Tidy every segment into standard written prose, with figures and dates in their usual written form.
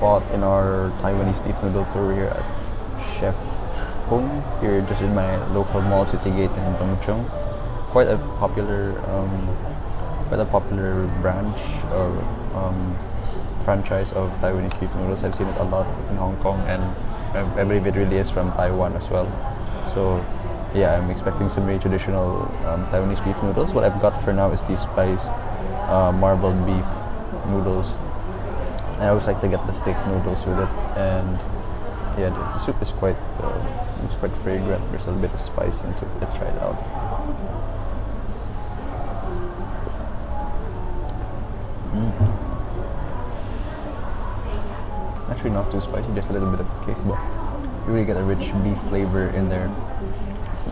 spot in our Taiwanese beef noodle tour here at Chef Tung, here just in my local mall, Citygate in Chung. Quite a popular branch or franchise of Taiwanese beef noodles. I've seen it a lot in Hong Kong, and I believe it really is from Taiwan as well. So yeah, I'm expecting some very traditional Taiwanese beef noodles. What I've got for now is these spiced marbled beef noodles. I always like to get the thick noodles with it, and yeah, the soup is quite fragrant. There's a bit of spice into it. Let's try it out. Actually not too spicy, just a little bit of kick, but you really get a rich beef flavor in there.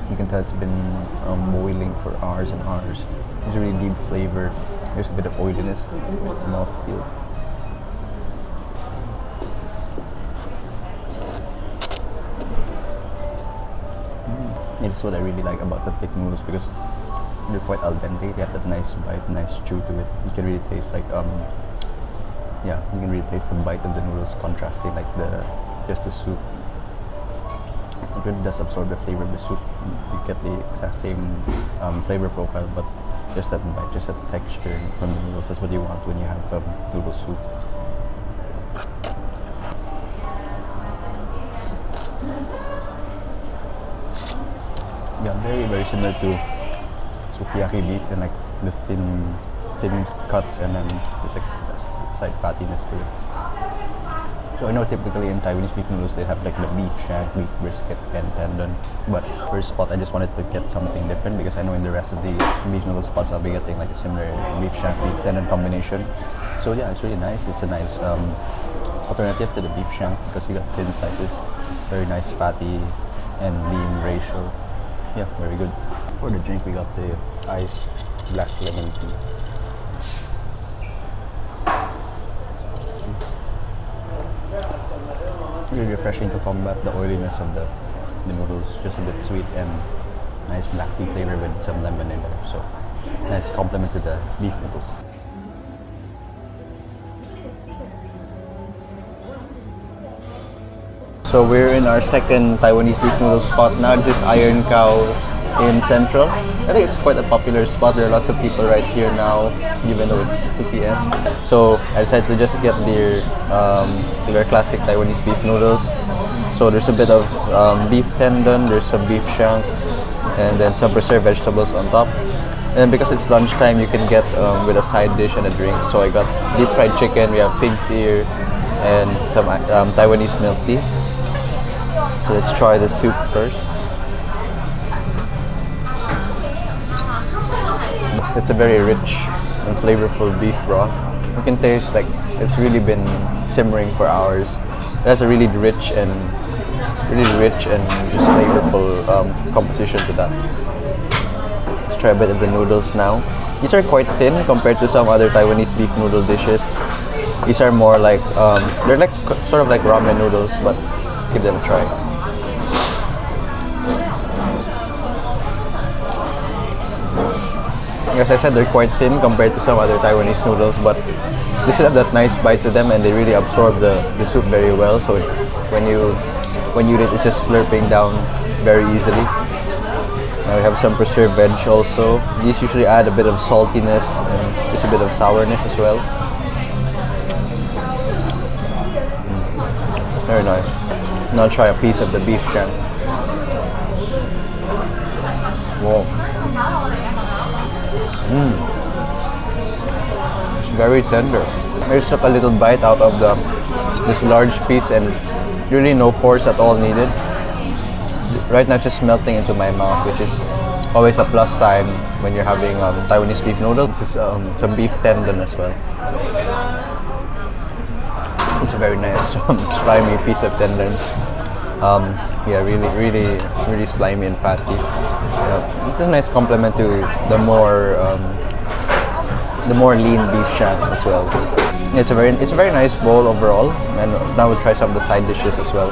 You can tell it's been boiling for hours and hours. It's a really deep flavor. There's a bit of oiliness in the mouthfeel. It's what I really like about the thick noodles, because they're quite al dente. They have that nice bite, nice chew to it. You can really taste like you can really taste the bite of the noodles contrasting like just the soup. It really does absorb the flavor of the soup. You get the exact same flavor profile, but just that bite, just that texture from the noodles. That's what you want when you have noodle soup. Yeah, very similar to sukiyaki beef, and like the thin cuts, and then there's like slight fattiness to it. So I know typically in Taiwanese beef noodles they have like the beef shank, beef brisket, and tendon. But for this spot I just wanted to get something different, because I know in the rest of the beef noodle spots I'll be getting like a similar beef shank, beef tendon combination. So yeah, it's really nice. It's a nice alternative to the beef shank, because you got thin slices, very nice fatty and lean ratio. Yeah, very good. For the drink, we got the iced black lemon tea. Really refreshing to combat the oiliness of the noodles. Just a bit sweet and nice black tea flavor with some lemon in there. So nice complement to the beef noodles. So we're in our second Taiwanese beef noodle spot now. This is Iron Cow in Central. I think it's quite a popular spot. There are lots of people right here now, even though it's 2 p.m. So I decided to just get their classic Taiwanese beef noodles. So there's a bit of beef tendon, there's some beef shank, and then some preserved vegetables on top. And because it's lunchtime, you can get with a side dish and a drink. So I got deep fried chicken, we have pig's ear, and some Taiwanese milk tea. So let's try the soup first. It's a very rich and flavorful beef broth. You can taste like it's really been simmering for hours. It has a really rich and just flavorful composition to that. Let's try a bit of the noodles now. These are quite thin compared to some other Taiwanese beef noodle dishes. These are more like they're like sort of like ramen noodles, but let's give them a try. As I said, they're quite thin compared to some other Taiwanese noodles, but they still have that nice bite to them, and they really absorb the soup very well. So when you eat it, it's just slurping down very easily. Now we have some preserved veg also. These usually add a bit of saltiness and just a bit of sourness as well. Very nice. Now I'll try a piece of the beef shank. Wow. It's very tender. I just took a little bite out of this large piece, and really no force at all needed. Right now it's just melting into my mouth, which is always a plus sign when you're having Taiwanese beef noodles. This is some beef tendon as well. It's a very nice slimy piece of tendon. Yeah, really slimy and fatty. This is a nice complement to the more lean beef shank as well. It's a very nice bowl overall. And now we'll try some of the side dishes as well.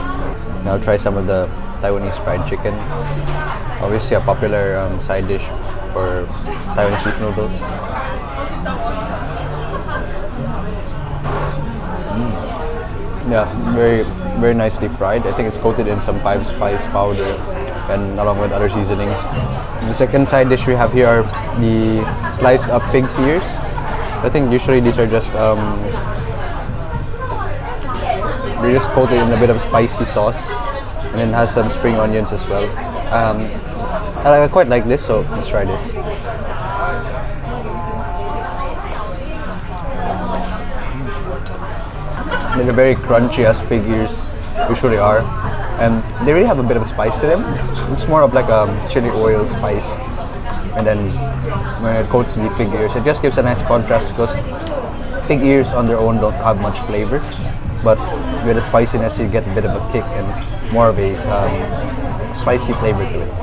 Now I'll try some of the Taiwanese fried chicken. Obviously a popular side dish for Taiwanese beef noodles. Yeah, very nicely fried. I think it's coated in some 5-spice powder and along with other seasonings. The second side dish we have here are the sliced up pig's ears. I think usually these are just they're just coated in a bit of spicy sauce, and then has some spring onions as well. I quite like this, so let's try this. They're very crunchy as pig ears usually are, and they really have a bit of spice to them. It's more of like a chili oil spice, and then when it coats the pig ears, it just gives a nice contrast because pig ears on their own don't have much flavor, but with the spiciness you get a bit of a kick and more of a spicy flavor to it.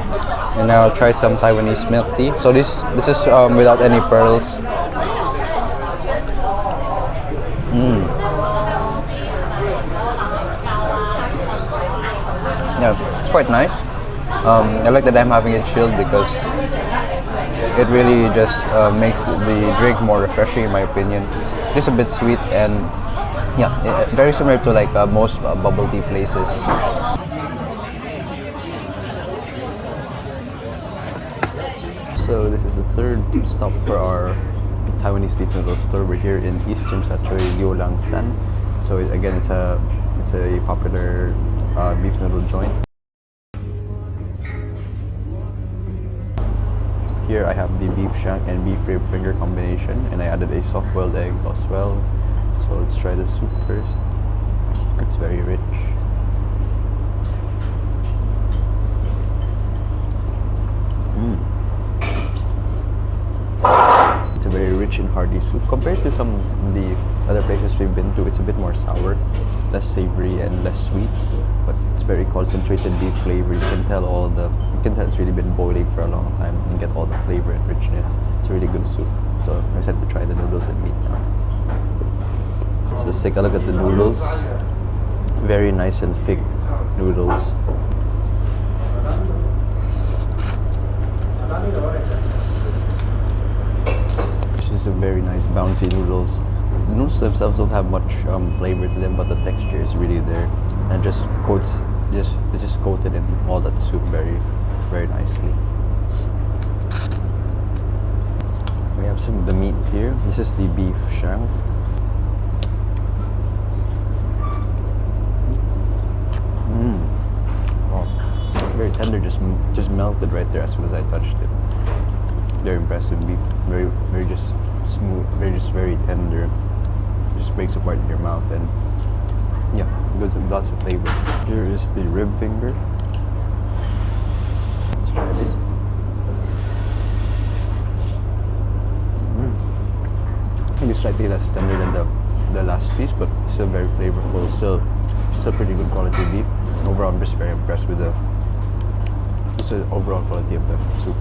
And now I'll try some Taiwanese milk tea. So this is without any pearls. Yeah, it's quite nice. I like that I'm having it chilled because it really just makes the drink more refreshing in my opinion. Just a bit sweet and yeah, very similar to like most bubble tea places. So this is the third stop for our Taiwanese beef noodle store. We're here in East Tsui at Liu Liang San. So again, it's a popular beef noodle joint. Here I have the beef shank and beef rib finger combination, and I added a soft-boiled egg as well. So let's try the soup first. It's very rich. It's a very rich and hearty soup. Compared to some of the other places we've been to, it's a bit more sour, less savory and less sweet. But it's very concentrated beef flavor. You can tell it's really been boiling for a long time and get all the flavor and richness. It's a really good soup. So I'm excited to try the noodles and meat now. So let's take a look at the noodles. Very nice and thick noodles. This is a very nice bouncy noodles. The noodles themselves don't have much flavor to them, but the texture is really there, and it just it's just coated in all that soup very nicely. We have some of the meat here. This is the beef shank. Very tender, just melted right there as soon as I touched it. Very impressive beef, very just smooth, very tender. Just breaks apart in your mouth, and yeah, good, lots of flavor. Here is the rib finger. Let's try this. Maybe slightly less tender than the last piece, but still very flavorful. Still pretty good quality beef. Overall, I'm just very impressed with the overall quality of the soup.